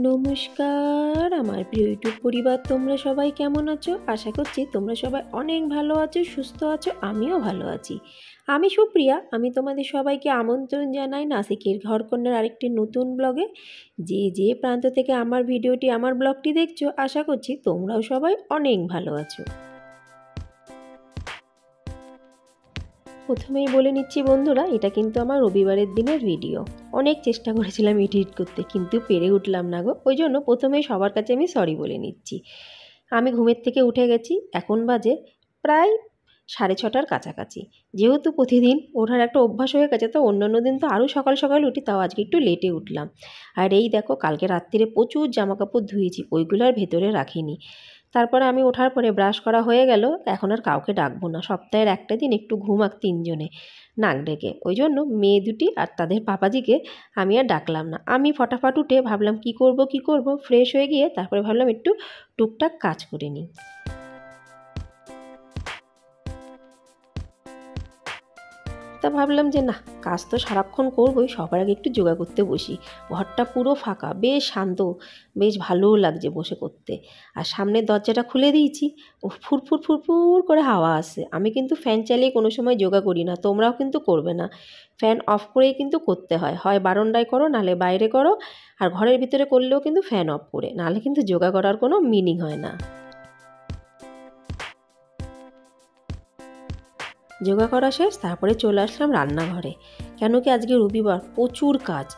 নমস্কার আমার প্রিয় ইউটিউব পরিবার, তোমরা সবাই কেমন আছো? আশা করছি তোমরা সবাই অনেক ভালো আছো, সুস্থ আছো। আমিও ভালো আছি। আমি সুপ্রিয়া। আমি তোমাদের সবাইকে আমন্ত্রণ জানাই নাসিকের ঘরকন্যার আরেকটি নতুন ব্লগে। যে প্রান্ত থেকে আমার ভিডিওটি, আমার ব্লগটি দেখছো, আশা করছি তোমরাও সবাই অনেক ভালো আছো। প্রথমেই বলে নিচ্ছি বন্ধুরা, এটা কিন্তু আমার রবিবারের দিনের ভিডিও। অনেক চেষ্টা করেছিলাম এডিট করতে, কিন্তু পেরে উঠলাম না গো। ওই জন্য প্রথমেই সবার কাছে আমি সরি বলে নিচ্ছি। আমি ঘুমের থেকে উঠে গেছি, এখন বাজে প্রায় 6:30টার কাছাকাছি। যেহেতু প্রতিদিন ওঠার একটা অভ্যাস হয়ে গেছে, তো অন্যান্য দিন তো আরও সকাল সকাল উঠি, তাও আজকে একটু লেটে উঠলাম। আর এই দেখো, কালকে রাত্রিরে প্রচুর জামাকাপড় ধুয়েছি, ওইগুলো আর ভেতরে রাখিনি। তারপরে আমি ওঠার পরে ব্রাশ করা হয়ে গেল। এখন আর কাউকে ডাকবো না, সপ্তাহের একটা দিন একটু ঘুমাক তিনজনে নাক ডেকে। ওই জন্য মেয়ে দুটি আর তাদের পাপাজিকে আমি আর ডাকলাম না। আমি ফটাফট উঠে ভাবলাম কি করব, ফ্রেশ হয়ে গিয়ে তারপরে ভাবলাম একটু টুকটাক কাজ করে নিই। তা ভাবলাম যে না, কাজ তো সারাক্ষণ করবোই, সবার আগে একটু যোগা করতে বসি। ঘরটা পুরো ফাঁকা, বেশ শান্ত, বেশ ভালোও লাগছে বসে করতে। আর সামনের দরজাটা খুলে দিয়েছি, ও ফুরফুর ফুরফুর করে হাওয়া আসে। আমি কিন্তু ফ্যান চালিয়ে কোনো সময় যোগা করি না, তোমরাও কিন্তু করবে না। ফ্যান অফ করেই কিন্তু করতে হয়, হয় বারান্দায় করো, নাহলে বাইরে করো। আর ঘরের ভিতরে করলেও কিন্তু ফ্যান অফ করে, নাহলে কিন্তু যোগা করার কোনো মিনিং হয় না। যোগা করা শেষ, তারপরে চলে আসলাম রান্নাঘরে। কেন কি আজকে রবিবার, প্রচুর কাজ।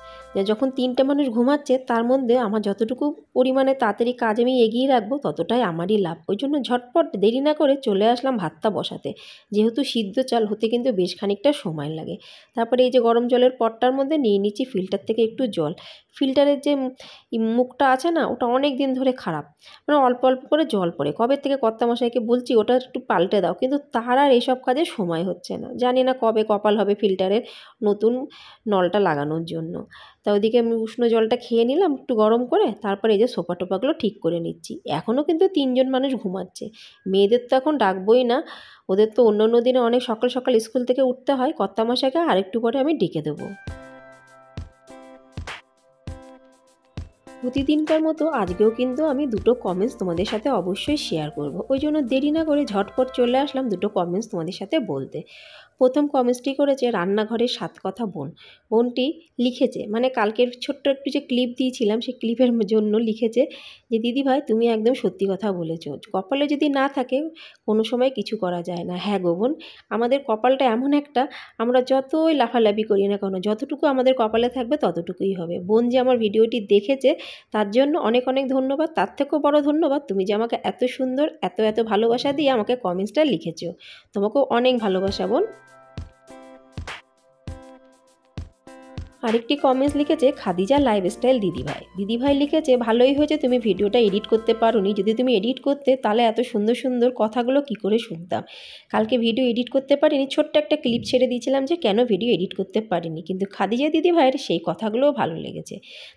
যখন 3টে মানুষ ঘুমাচ্ছে, তার মধ্যে আমার যতটুকু পরিমাণে তাড়াতাড়ি কাজ আমি এগিয়ে রাখবো, ততটাই আমারই লাভ। ওই জন্য ঝটপট দেরি না করে চলে আসলাম ভাতটা বসাতে। যেহেতু সিদ্ধ চাল হতে কিন্তু বেশ খানিকটা সময় লাগে। তারপরে এই যে গরম জলের পটটার মধ্যে নিয়ে নিচ্ছি ফিল্টার থেকে একটু জল। ফিল্টারের যে মুখটা আছে না, ওটা অনেক দিন ধরে খারাপ, মানে অল্প অল্প করে জল পড়ে। কবে থেকে কর্তামশাইকে বলছি ওটা একটু পাল্টে দাও, কিন্তু তার আর এইসব কাজে সময় হচ্ছে না। জানি না কবে কপাল হবে ফিল্টারের নতুন নলটা লাগানোর জন্য। তা ওইদিকে আমি উষ্ণ জলটা খেয়ে নিলাম একটু গরম করে, তারপরে এই যে সোফা টোপাগুলো ঠিক করে নিচ্ছি। এখনও কিন্তু 3জন মানুষ ঘুমাচ্ছে। মেয়েদের তো এখন ডাকবই না, ওদের তো অন্য অন্য দিনে অনেক সকাল সকাল স্কুল থেকে উঠতে হয়। কর্তামশাইকে আরেকটু পরে আমি ডেকে দেবো। প্রতিদিনকার মতো আজকেও কিন্তু আমি দুটো কমেন্টস তোমাদের সাথে অবশ্যই শেয়ার করব। ওই জন্য দেরি না করে ঝটপট চলে আসলাম দুটো কমেন্টস তোমাদের সাথে বলতে। প্রথম কমেন্টসটি করেছে রান্নাঘরের 7 কথা বোন। বোনটি লিখেছে, মানে কালকের ছোট্ট একটু যে ক্লিপ দিয়েছিলাম, সেই ক্লিপের জন্য লিখেছে যে দিদিভাই তুমি একদম সত্যি কথা বলেছো, কপালে যদি না থাকে কোনো সময় কিছু করা যায় না। হ্যাঁ গো বোন, আমাদের কপালটা এমন একটা, আমরা যতই লাফালাফি করি না কেন, যতটুকু আমাদের কপালে থাকবে ততটুকুই হবে। বোন যে আমার ভিডিওটি দেখেছে, তার জন্য অনেক অনেক ধন্যবাদ। তার থেকেও বড় ধন্যবাদ তুমি যে আমাকে এত সুন্দর, এত এত ভালোবাসা দিয়ে আমাকে কমেন্টসটা লিখেছো। তোমাকেও অনেক ভালোবাসা বোন। আরেকটি কমেন্টস লিখেছে খাদিজা লাইফস্টাইল দিদিভাই। দিদিভাই লিখেছে ভালোই হয়েছে তুমি ভিডিওটা এডিট করতে পারোনি, যদি তুমি এডিট করতে তাহলে এত সুন্দর সুন্দর কথাগুলো কি করে শুনতাম। কালকে ভিডিও এডিট করতে পারিনি, ছোট্ট একটা ক্লিপ ছেড়ে দিয়েছিলাম যে কেন ভিডিও এডিট করতে পারিনি, কিন্তু খাদিজা দিদিভাইয়ের সেই কথাগুলোও ভালো লেগেছে।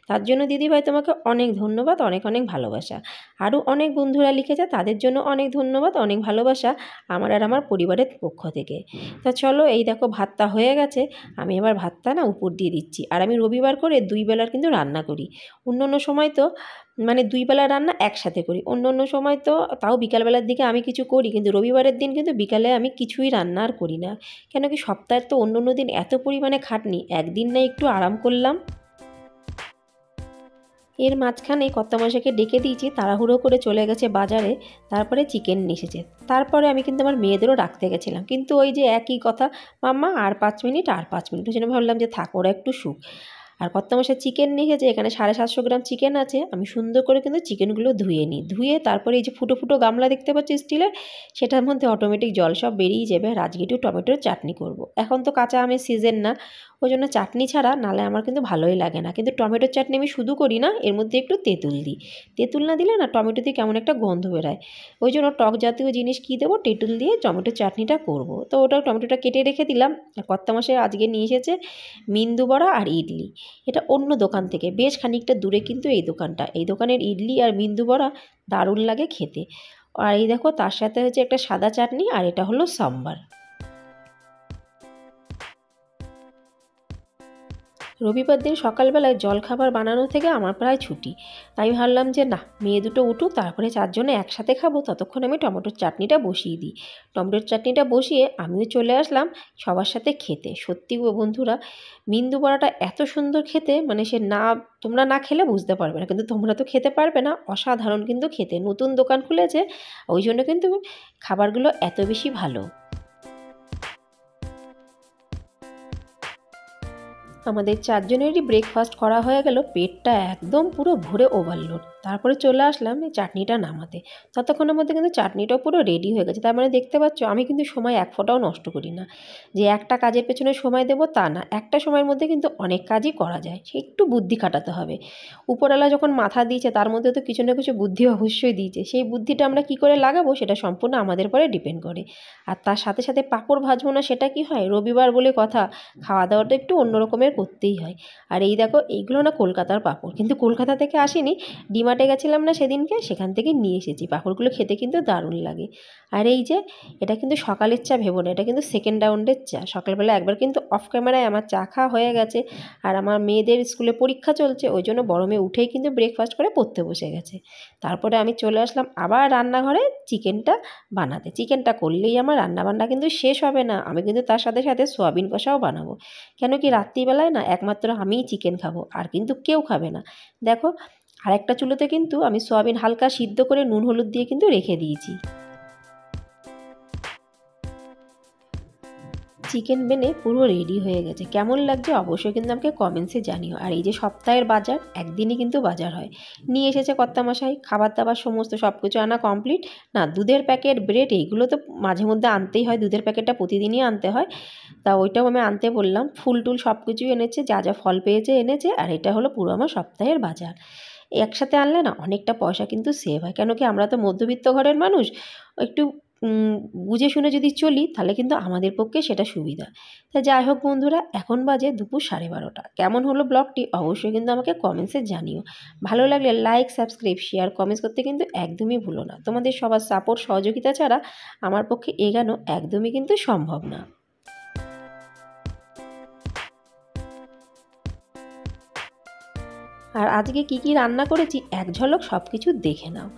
তার জন্য দিদিভাই তোমাকে অনেক ধন্যবাদ, অনেক অনেক ভালোবাসা। আরও অনেক বন্ধুরা লিখেছে, তাদের জন্য অনেক ধন্যবাদ, অনেক ভালোবাসা আমার আর আমার পরিবারের পক্ষ থেকে। তা চলো, এই দেখো ভাতটা হয়ে গেছে, আমি এবার ভাতটা না উপর দিয়ে দিচ্ছি। আর আমি রবিবার করে 2 বেলার কিন্তু রান্না করি। অন্য অন্য সময় তো মানে 2 বেলার রান্না একসাথে করি। অন্য অন্য সময় তো তাও বিকালবেলার দিকে আমি কিছু করি, কিন্তু রবিবারের দিন কিন্তু বিকালে আমি কিছুই রান্না আর করি না। কেন কি সপ্তাহের তো অন্য অন্য দিন এত পরিমাণে খাটনি, একদিন না একটু আরাম করলাম। এর মাঝখানে কর্তামশাইকে ডেকে দিয়েছি, তাড়াহুড়ো করে চলে গেছে বাজারে। তারপরে চিকেন নিয়ে এসেছে। তারপরে আমি কিন্তু আমার মেয়েদেরও রাখতে গেছিলাম, কিন্তু ওই যে একই কথা, মাম্মা আর 5 মিনিট, আর 5 মিনিট। ওই জন্য ভাবলাম যে থাক, ওরা একটু শুক। আর কর্তামশাই চিকেন নিয়ে এসেছে, এখানে 750 গ্রাম চিকেন আছে। আমি সুন্দর করে কিন্তু চিকেনগুলো ধুয়ে নিই। ধুয়ে তারপরে এই যে ফুটো ফুটো গামলা দেখতে পাচ্ছি স্টিলের, সেটার মধ্যে অটোমেটিক জল সব বেরিয়ে যাবে। আর আজকে একটু টমেটোর চাটনি করব। এখন তো কাঁচা আমের সিজন না, ওই জন্য চাটনি ছাড়া নালে আমার কিন্তু ভালোই লাগে না। কিন্তু টমেটোর চাটনি আমি শুধু করি না, এর মধ্যে একটু তেঁতুল দিই। তেঁতুল না দিলে না টমেটো দিয়ে কেমন একটা গন্ধ বেরোয়। ওই জন্য টক জাতীয় জিনিস কী দেবো, তেঁতুল দিয়ে টমেটোর চাটনিটা করব। তো ওটা টমেটোটা কেটে রেখে দিলাম। আর কর্তামশাই আজকে নিয়ে এসেছে মেন্দু বড়া আর ইডলি। এটা অন্য দোকান থেকে, বেশ খানিকটা দূরে কিন্তু এই দোকানটা। এই দোকানের ইডলি আর মেন্দু বড়া দারুণ লাগে খেতে। আর এই দেখো তার সাথে হচ্ছে একটা সাদা চাটনি, আর এটা হলো সাম্বার। রবিবার দিন সকালবেলায় জলখাবার বানানো থেকে আমার প্রায় ছুটি। তাই ভাবলাম যে না, মেয়ে দুটো উঠুক, তারপরে চারজনে একসাথে খাবো, ততক্ষণ আমি টমেটোর চাটনিটা বসিয়ে দিই। টমেটোর চাটনিটা বসিয়ে আমিও চলে আসলাম সবার সাথে খেতে। সত্যি গো বন্ধুরা, মেন্দু বড়াটা এত সুন্দর খেতে, মানে সে না, তোমরা না খেলে বুঝতে পারবে না, কিন্তু তোমরা তো খেতে পারবে না, অসাধারণ কিন্তু খেতে। নতুন দোকান খুলেছে, ওই জন্য কিন্তু খাবারগুলো এত বেশি ভালো। আমাদের চারজনেরই ব্রেকফাস্ট করা হয়ে গেল, পেটটা একদম পুরো ভরে ওভারলোড। তারপরে চলে আসলাম এই চাটনিটা নামাতে। ততক্ষণের মধ্যে কিন্তু চাটনিটাও পুরো রেডি হয়ে গেছে। তার মানে দেখতে পাচ্ছ আমি কিন্তু সময় এক ফোঁটাও নষ্ট করি না, যে একটা কাজের পেছনে সময় দেবো তা না। একটা সময়ের মধ্যে কিন্তু অনেক কাজই করা যায়, সে একটু বুদ্ধি খাটাতে হবে। উপরওয়ালা যখন মাথা দিয়েছে তার মধ্যে তো কিছু না কিছু বুদ্ধি অবশ্যই দিয়েছে। সেই বুদ্ধিটা আমরা কী করে লাগাবো সেটা সম্পূর্ণ আমাদের পরে ডিপেন্ড করে। আর তার সাথে সাথে পাঁপড় ভাজবো না সেটা কি হয়? রবিবার বলে কথা, খাওয়া দাওয়াটা একটু অন্য রকমের করতেই হয়। আর এই দেখো, এইগুলো না কলকাতার পাঁপড়, কিন্তু কলকাতা থেকে আসেনি, ডিমার্টে গেছিলাম না সেদিনকে, সেখান থেকে নিয়ে এসেছি। পাঁপড়গুলো খেতে কিন্তু দারুণ লাগে। আর এই যে, এটা কিন্তু সকালের চা ভেবো না, এটা কিন্তু সেকেন্ড রাউন্ডের চা। সকালবেলা একবার কিন্তু অফ ক্যামেরায় আমার চা খাওয়া হয়ে গেছে, আর আমার মেয়েদের স্কুলে পরীক্ষা চলছে, ওই জন্য বড় মেয়ে উঠেই কিন্তু ব্রেকফাস্ট করে পড়তে বসে গেছে। তারপরে আমি চলে আসলাম আবার রান্নাঘরে চিকেনটা বানাতে। চিকেনটা করলেই আমার রান্নাবান্না কিন্তু শেষ হবে না, আমি কিন্তু তার সাথে সাথে সোয়াবিন কষাও বানাবো। কেন কি, রাত্রিবেলায় না একমাত্র আমিই চিকেন খাবো, আর কিন্তু কেউ খাবে না। দেখো, আরেকটা চুলোতে কিন্তু আমি সোয়াবিন হালকা সিদ্ধ করে নুন হলুদ দিয়ে কিন্তু রেখে দিয়েছি। চিকেন বেনে পুরো রেডি হয়ে গেছে। কেমন লাগছে অবশ্যই কিন্তু আমাকে কমেন্টসে জানিও। আর এই যে সপ্তাহের বাজার, একদিনই কিন্তু বাজার হয়। নিয়ে এসেছে কর্তামশাই, খাবার দাবার সমস্ত সব কিছু আনা কমপ্লিট। না, দুধের প্যাকেট, ব্রেড, এইগুলো তো মাঝে মধ্যে আনতেই হয়, দুধের প্যাকেটটা প্রতিদিনই আনতে হয়। তা ওইটাও আমি আনতে বললাম। ফুল টুল সব কিছুই এনেছে, যা যা ফল পেয়েছে এনেছে। আর এটা হলো পুরো আমার সপ্তাহের বাজার। একসাথে আনলে না অনেকটা পয়সা কিন্তু সেভ হয়। কেন কি, আমরা তো মধ্যবিত্ত ঘরের মানুষ, একটু বুঝে শুনে যদি চলি তাহলে কিন্তু আমাদের পক্ষে সেটা সুবিধা। তা যাই হোক বন্ধুরা, এখন বাজে দুপুর 12:30। কেমন হলো ব্লগটি অবশ্যই কিন্তু আমাকে কমেন্টসে জানিও। ভালো লাগলে লাইক, সাবস্ক্রাইব, শেয়ার, কমেন্টস করতে কিন্তু একদমই ভুলো না। তোমাদের সবার সাপোর্ট সহযোগিতা ছাড়া আমার পক্ষে এগানো একদমই কিন্তু সম্ভব না। আর আজকে কি কি রান্না করেছি এক ঝলক সব কিছু দেখে নাও।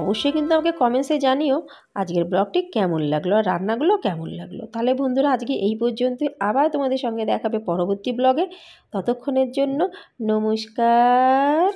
অবশ্যই কিন্তু আমাকে কমেন্টসে জানিও আজকের ব্লগটি কেমন লাগলো আর রান্নাগুলো কেমন লাগলো। তাহলে বন্ধুরা, আজকে এই পর্যন্তই। আবার তোমাদের সঙ্গে দেখাবে পরবর্তী ব্লগে। ততক্ষণের জন্য নমস্কার।